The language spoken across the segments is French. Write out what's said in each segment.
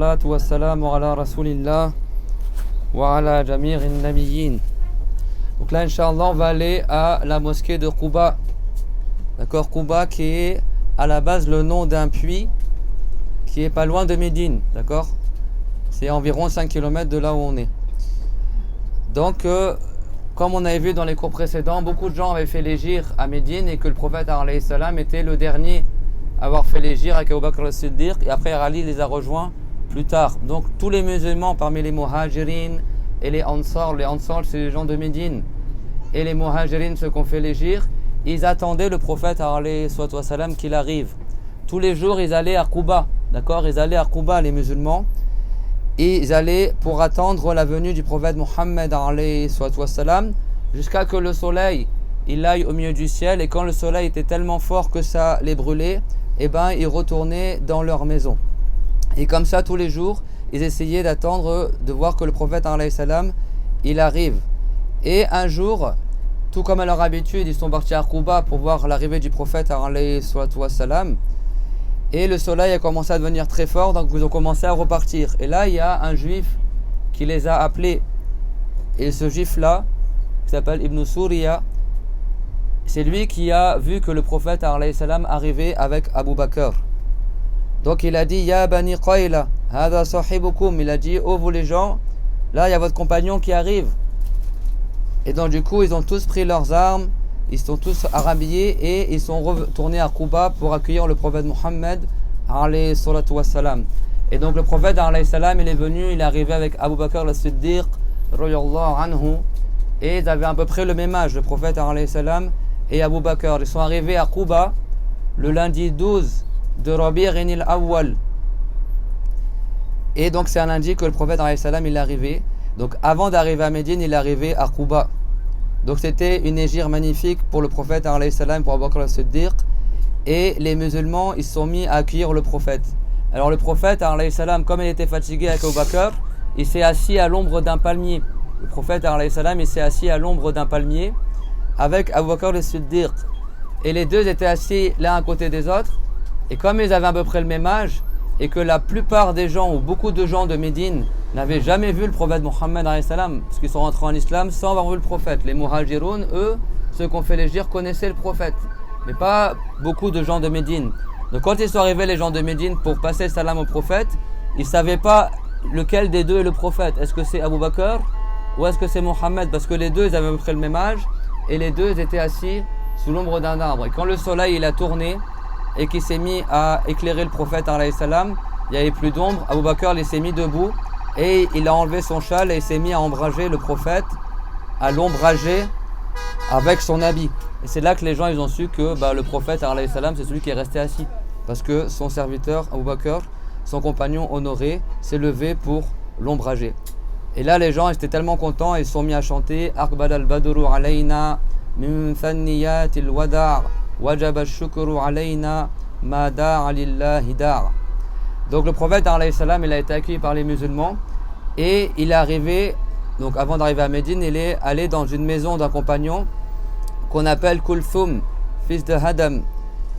Salatu wassalamu ala rasulillah wa ala jamir nabiyyin. Donc là, Inch'Allah, on va aller à la mosquée de Quba. D'accord, Quba qui est à la base le nom d'un puits qui est pas loin de Médine. D'accord, c'est environ 5 km de là où on est. Donc, comme on avait vu dans les cours précédents, beaucoup de gens avaient fait l'hégire à Médine et que le prophète alayhi salam était le dernier à avoir fait l'hégire avec Abu Bakr al-Siddiq, et après Ali les a rejoints plus tard. Donc tous les musulmans parmi les muhajirin et les ansar c'est les gens de Médine, et les muhajirin, ceux qui ont fait l'hégire, ils attendaient le prophète alayhi salam qu'il arrive. Tous les jours ils allaient à Quba, d'accord, ils allaient à Quba les musulmans, et ils allaient pour attendre la venue du prophète Mohammed alayhi salam, jusqu'à que le soleil il aille au milieu du ciel, et quand le soleil était tellement fort que ça les brûlait, et ben ils retournaient dans leur maison. Et comme ça tous les jours ils essayaient d'attendre de voir que le prophète alayhi salam il arrive. Et un jour, tout comme à leur habitude, ils sont partis à Quba pour voir l'arrivée du prophète alayhi salam, et le soleil a commencé à devenir très fort, donc ils ont commencé à repartir. Et là il y a un juif qui les a appelés, et ce juif là qui s'appelle Ibn Suriya, c'est lui qui a vu que le prophète alayhi salam arrivait avec Abu Bakr. Donc il a dit Ya bani Qayla, hada sahibukum. Il a dit oh vous les gens, là il y a votre compagnon qui arrive. Et donc du coup ils ont tous pris leurs armes, ils sont tous rhabillés et ils sont retournés à Quba pour accueillir le prophète Mohammed alayhi salatu wassalam. Et donc le prophète alayhi salam il est venu, il est arrivé avec Abu Bakr al-Siddiq radiyallahu anhu, et ils avaient à peu près le même âge, le prophète alayhi salam et Abu Bakr. Ils sont arrivés à Quba le lundi 12 de Rabi'in al-Awwal. Et donc c'est un lundi que le prophète alayhi salam il est arrivé. Donc avant d'arriver à Médine, il est arrivé à Quba. Donc c'était une hégire magnifique pour le prophète alayhi salam, pour Abu Bakr al-Siddiq. Et les musulmans ils se sont mis à accueillir le prophète. Alors le prophète alayhi salam, comme il était fatigué avec Abu Bakr, il s'est assis à l'ombre d'un palmier. Le prophète alayhi salam il s'est assis à l'ombre d'un palmier avec Abu Bakr al-Siddiq, et les deux étaient assis l'un à côté des autres. Et comme ils avaient à peu près le même âge, et que la plupart des gens, ou beaucoup de gens de Médine, n'avaient jamais vu le prophète Mohammed alayhi salam, parce qu'ils sont rentrés en islam sans avoir vu le prophète. Les muhajiroun, eux, ceux qui ont fait l'hégire, connaissaient le prophète, mais pas beaucoup de gens de Médine. Donc quand ils sont arrivés, les gens de Médine, pour passer le salam au prophète, ils ne savaient pas lequel des deux est le prophète. Est-ce que c'est Abu Bakr ou est-ce que c'est Mohammed? Parce que les deux ils avaient à peu près le même âge, et les deux étaient assis sous l'ombre d'un arbre. Et quand le soleil il a tourné et qu'il s'est mis à éclairer le prophète alayhi salam, il n'y avait plus d'ombre. Abu Bakr il s'est mis debout et il a enlevé son châle et il s'est mis à ombrager le prophète, à l'ombrager avec son habit. Et c'est là que les gens ils ont su que le prophète alayhi salam c'est celui qui est resté assis, parce que son serviteur Abu Bakr, son compagnon honoré, s'est levé pour l'ombrager. Et là les gens étaient tellement contents et ils se sont mis à chanter Aqbal al-badru alayna min thanniyat al-wada' wajab al-shukru alayna ma da'a lillahi da'a. Donc le prophète alayhi salam il a été accueilli par les musulmans, et il est arrivé, donc avant d'arriver à Médine, il est allé dans une maison d'un compagnon qu'on appelle Kulthum, fils de Hadam.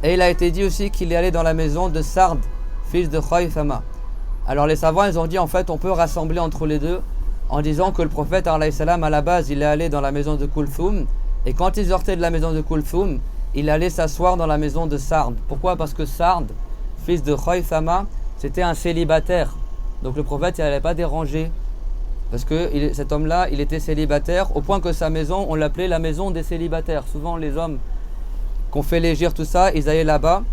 Et il a été dit aussi qu'il est allé dans la maison de Sard, fils de Khaythama. Alors les savants ils ont dit en fait on peut rassembler entre les deux en disant que le prophète alayhi salam à la base il est allé dans la maison de Kulthum, et quand il sortait de la maison de Kulthum il allait s'asseoir dans la maison de Sard. Pourquoi? Parce que Sard, fils de Khaythama, c'était un célibataire. Donc le prophète il n'allait pas déranger, parce que cet homme là il était célibataire, au point que sa maison on l'appelait la maison des célibataires. Souvent les hommes qu'on fait l'hégire tout ça ils allaient là-bas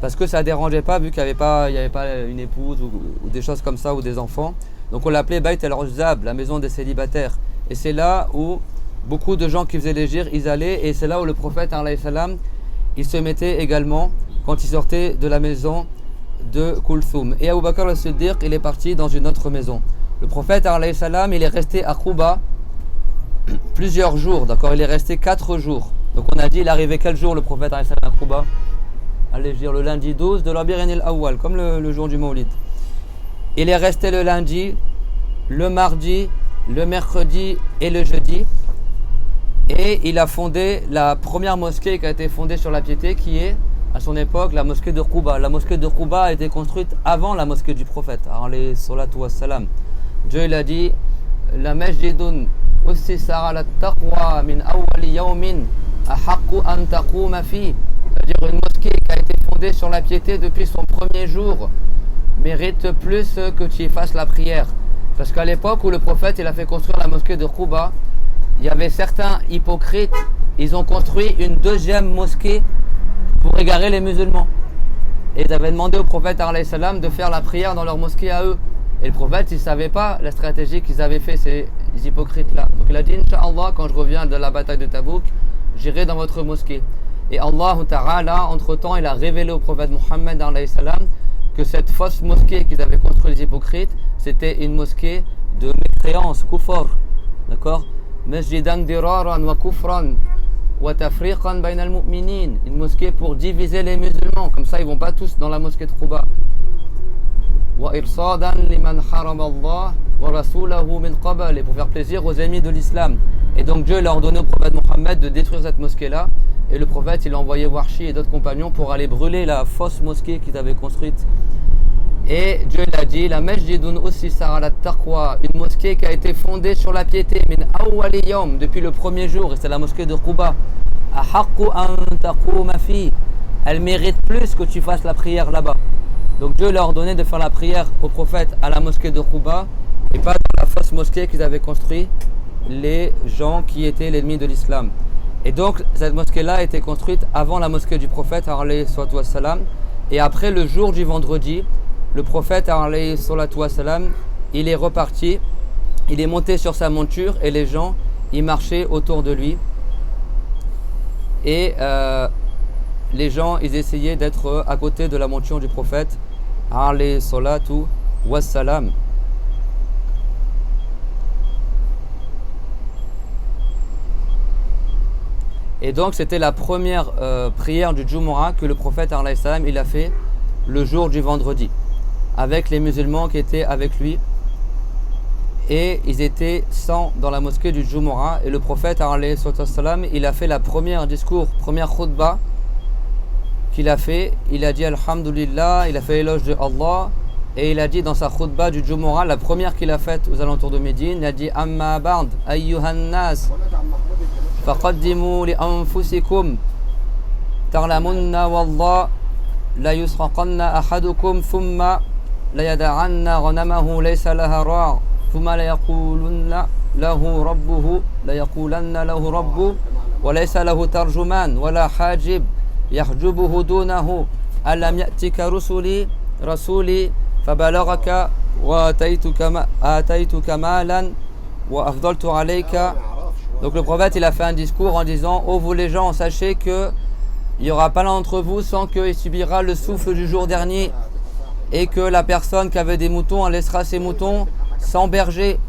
parce que ça dérangeait pas, vu qu'il n'y avait pas une épouse ou des choses comme ça, ou des enfants. Donc on l'appelait Bayt al-Uzzab, la maison des célibataires. Et c'est là où beaucoup de gens qui faisaient l'hégire, ils allaient, et c'est là où le prophète alayhi salam il se mettait également quand il sortait de la maison de Kulthum. Et Abu Bakr al-Siddiq il est parti dans une autre maison. Le prophète alayhi salam il est resté à Quba plusieurs jours, d'accord, il est resté 4 jours. Donc on a dit il est arrivé quel jour le prophète alayhi salam à Quba? Allez dire le lundi 12 de Rabi'in al-Awwal, comme le jour du Mawlid. Il est resté le lundi, le mardi, le mercredi et le jeudi. Et il a fondé la première mosquée qui a été fondée sur la piété, qui est à son époque la mosquée de Quba. La mosquée de Quba a été construite avant la mosquée du prophète, alayhi salatu wassalam. Dieu il a dit la masjidun ussisa ala taqwa min awwali yawmin ahaqqu an taquma fi. C'est-à-dire une mosquée qui a été fondée sur la piété depuis son premier jour mérite plus que tu y fasses la prière. Parce qu'à l'époque où le prophète il a fait construire la mosquée de Quba, il y avait certains hypocrites, ils ont construit une deuxième mosquée pour égarer les musulmans. Et ils avaient demandé au prophète alayhi salam de faire la prière dans leur mosquée à eux. Et le prophète, il ne savait pas la stratégie qu'ils avaient fait, ces hypocrites-là. Donc il a dit, Inch'Allah, quand je reviens de la bataille de Tabouk, j'irai dans votre mosquée. Et Allah Ta'ala, entre-temps, il a révélé au prophète Muhammad alayhi salam que cette fausse mosquée qu'ils avaient construite les hypocrites, c'était une mosquée de mécréance, kufr. D'accord? Masjidan diraran wa kufran wa tafriqan bayna al-mu'minin. Une mosquée pour diviser les musulmans. Comme ça, ils ne vont pas tous dans la mosquée de Quba. Wa irsadan liman harama Allah wa rasulahu min qabl. Et pour faire plaisir aux ennemis de l'islam. Et donc Dieu leur a ordonné au prophète Mohammed de détruire cette mosquée-là. Et le prophète, il a envoyé Warshi et d'autres compagnons pour aller brûler la fausse mosquée qu'ils avaient construite. Et Dieu l'a dit, la masjidun ussisa ala taqwa, une mosquée qui a été fondée sur la piété, min awwali yawm, depuis le premier jour, et c'est la mosquée de Quba. Ahaqqu an taquma fi. Elle mérite plus que tu fasses la prière là-bas. Donc Dieu leur a ordonné de faire la prière au prophète à la mosquée de Quba et pas dans la fausse mosquée qu'ils avaient construite les gens qui étaient l'ennemi de l'islam. Et donc cette mosquée-là a été construite avant la mosquée du prophète alayhi salatu wassalam. Et après le jour du vendredi, le prophète alayhi salatu wassalam, il est reparti, il est monté sur sa monture et les gens ils marchaient autour de lui. Et les gens ils essayaient d'être à côté de la monture du prophète alayhi salatu wassalam. Et donc c'était la première prière du Jumu'ah que le prophète alayhi salam il a fait le jour du vendredi avec les musulmans qui étaient avec lui, et ils étaient 100 dans la mosquée du Jumu'ah. Et le prophète alayhi salam il a fait la première khutbah qu'il a fait. Il a dit Alhamdulillah, il a fait l'éloge de Allah, et il a dit dans sa khutbah du Jumu'ah, la première qu'il a faite aux alentours de Médine, il a dit Amma ba'd ayyuhan nas فقدموا لأنفسكم تعلمون والله لا يسرقن أحدكم ثم لا يدعن غنمه ليس لها راع ثم لا يقولن له ربه وليس له ترجمان ولا حاجب يحجبه دونه ألم يأتك رسولي فبلغك وآتيتك مالا وأفضلت عليك. Donc le prophète il a fait un discours en disant ô vous les gens, sachez que il n'y aura pas l'un d'entre vous sans qu'il subira le souffle du jour dernier, et que la personne qui avait des moutons elle laissera ses moutons sans berger,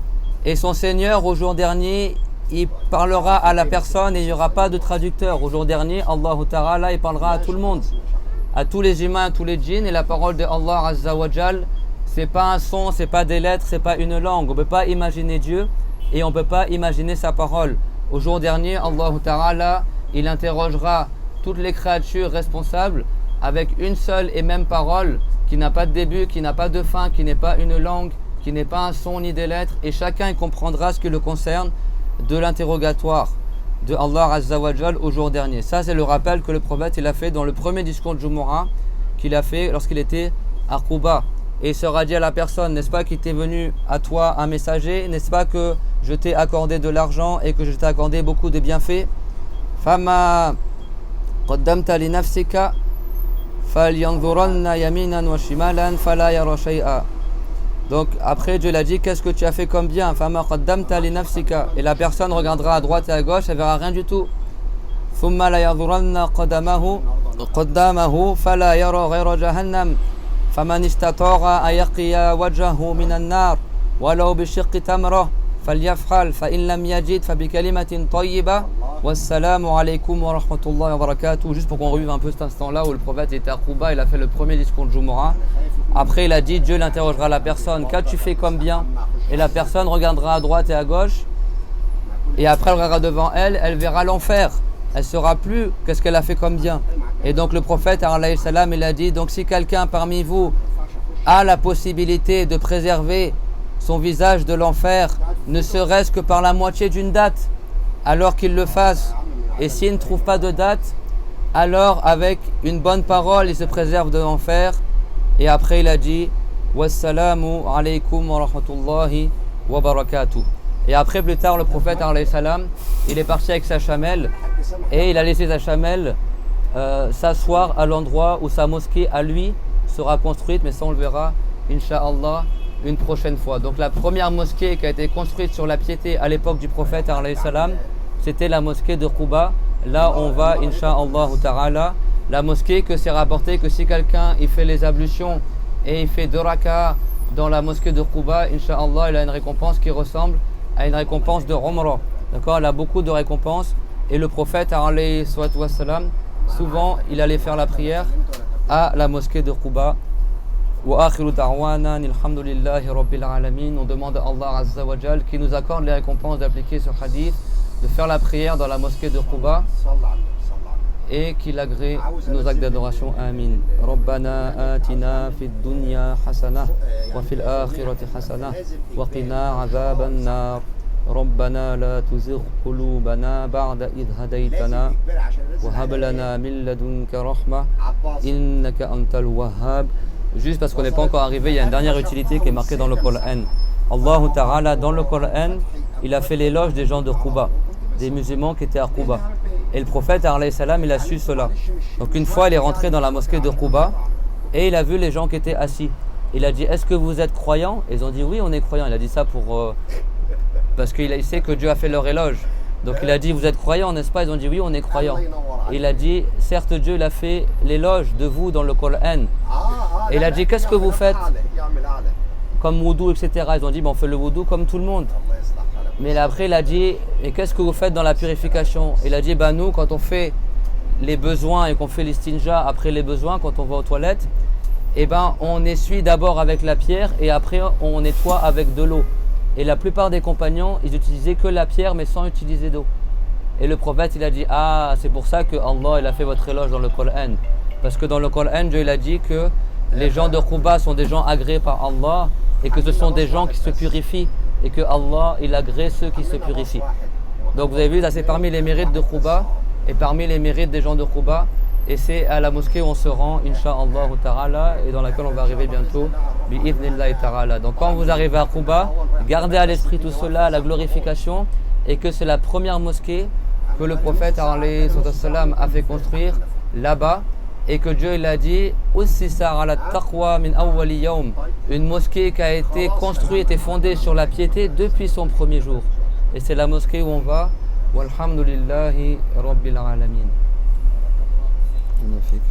et son Seigneur au jour dernier il parlera à la personne et il n'y aura pas de traducteur. Au jour dernier Allah Ta'ala il parlera à tout le monde, à tous les humains, à tous les djinns, et la parole de Allah Azza wa Jal c'est pas un son, c'est pas des lettres, c'est pas une langue. On ne peut pas imaginer Dieu et on ne peut pas imaginer sa parole. Au jour dernier, Allah Ta'ala, il interrogera toutes les créatures responsables avec une seule et même parole qui n'a pas de début, qui n'a pas de fin, qui n'est pas une langue, qui n'est pas un son ni des lettres, et chacun comprendra ce qui le concerne de l'interrogatoire de Allah Azza wa Jal au jour dernier. Ça, c'est le rappel que le prophète il a fait dans le premier discours de Jumu'ah qu'il a fait lorsqu'il était à Quba. Et il sera dit à la personne, n'est-ce pas qu'il t'est venu à toi un messager, n'est-ce pas que je t'ai accordé de l'argent et que je t'ai accordé beaucoup de bienfaits. Fama qaddamta li nafsika falyanzuranna yaminan wa shimalan fala yara shay'a. Donc après Dieu l'a dit, qu'est-ce que tu as fait comme bien? Fama qaddamta li nafsika. Et la personne regardera à droite et à gauche, elle verra rien du tout. Thumma la yanzuranna qaddamahu fala yara ghayra jahannam. فمن استطاع أن يقي وجهه من النار ولو بشق تمرة فليفعل فإن لم يجد فبكلمة طيبة والسلام عليكم ورحمة الله وبركاته. Juste pour qu'on revive un peu cet instant-là où le prophète était à Quba, il a fait le premier discours de Jumu'ah. Après il a dit, Dieu l'interrogera la personne, qu'as-tu fait comme bien? Et la personne regardera à droite et à gauche, et après elle regardera devant elle, elle verra l'enfer. elle ne saura plus qu'est-ce qu'elle a fait comme bien. Et donc le prophète alayhi salam, il a dit, donc si quelqu'un parmi vous a la possibilité de préserver son visage de l'enfer, ne serait-ce que par la moitié d'une date, alors qu'il le fasse. Et s'il ne trouve pas de date, alors avec une bonne parole, il se préserve de l'enfer. Et après il a dit, wassalamu alaykum wa rahmatullahi wa barakatuh. Et après, plus tard, le prophète alayhi salam, il est parti avec sa chamelle et il a laissé sa chamelle s'asseoir à l'endroit où sa mosquée à lui sera construite, mais ça on le verra incha'Allah une prochaine fois. Donc la première mosquée qui a été construite sur la piété à l'époque du prophète alayhi salam, c'était la mosquée de Quba. Là on va incha'Allah ta'ala, la mosquée que c'est rapporté que si quelqu'un il fait les ablutions et il fait 2 rak'ah dans la mosquée de Quba, incha'Allah il a une récompense qui ressemble à une récompense de Umrah. D'accord, elle a beaucoup de récompenses. Et le prophète alayhi wassalam, souvent il allait faire la prière à la mosquée de Quba. Wa akhiru da'wana alhamdulillahi rabbil alamin. On demande à Allah azza wa jal qui nous accorde les récompenses d'appliquer ce hadith, de faire la prière dans la mosquée de Quba et qu'il agrée nos actes d'adoration. Amin. Rabbana atina fid dunya hasana wa fil akhirati hasana wa qina azaban nar. ربنا لا تزغ قلوبنا بعد إذ هديتنا وهب لنا من لدنك رحمة إنك أنت الوهاب. Juste parce qu'on n'est pas encore arrivé, il y a une dernière utilité qui est marquée dans le Coran. Allah Ta'ala, dans le Coran, il a fait l'éloge des gens de Quba, des musulmans qui étaient à Quba. Et le prophète alayhi salam, il a su cela. Donc une fois, il est rentré dans la mosquée de Quba et il a vu les gens qui étaient assis. Il a dit, est-ce que vous êtes croyants? Ils ont dit, oui, on est croyants. Il a dit ça parce qu'il sait que Dieu a fait leur éloge. Donc il a dit, vous êtes croyants, n'est-ce pas? Ils ont dit, oui, on est croyants. Et il a dit, certes, Dieu il a fait l'éloge de vous dans le Coran. Et il a dit, qu'est-ce que vous faites comme wudu, etc. Ils ont dit, on fait le wudu comme tout le monde. Mais après, il a dit, et qu'est-ce que vous faites dans la purification? Il a dit, nous, quand on fait les besoins et qu'on fait l'istinja après les besoins, quand on va aux toilettes, on essuie d'abord avec la pierre et après on nettoie avec de l'eau. Et la plupart des compagnons, ils utilisaient que la pierre mais sans utiliser d'eau. Et le prophète, il a dit, c'est pour ça que Allah il a fait votre éloge dans le Coran. Parce que dans le Coran, Dieu il a dit que les gens de Quba sont des gens agréés par Allah et que ce sont des gens qui se purifient et que Allah il agrée ceux qui se purifient. Donc vous avez vu, là c'est parmi les mérites de Quba et parmi les mérites des gens de Quba. Et c'est à la mosquée où on se rend, incha'Allah ta'ala, et dans laquelle on va arriver bientôt, bi'idhnillahi ta'ala. Donc quand vous arrivez à Quba, gardez à l'esprit tout cela, la glorification, et que c'est la première mosquée que le prophète alayhi salam a fait construire là-bas, et que Dieu il a dit, ussisa ala taqwa min awwali yawm, une mosquée qui a été construite et fondée sur la piété depuis son premier jour. Et c'est la mosquée où on va, walhamdulillahi rabbil alamin. Magnifique.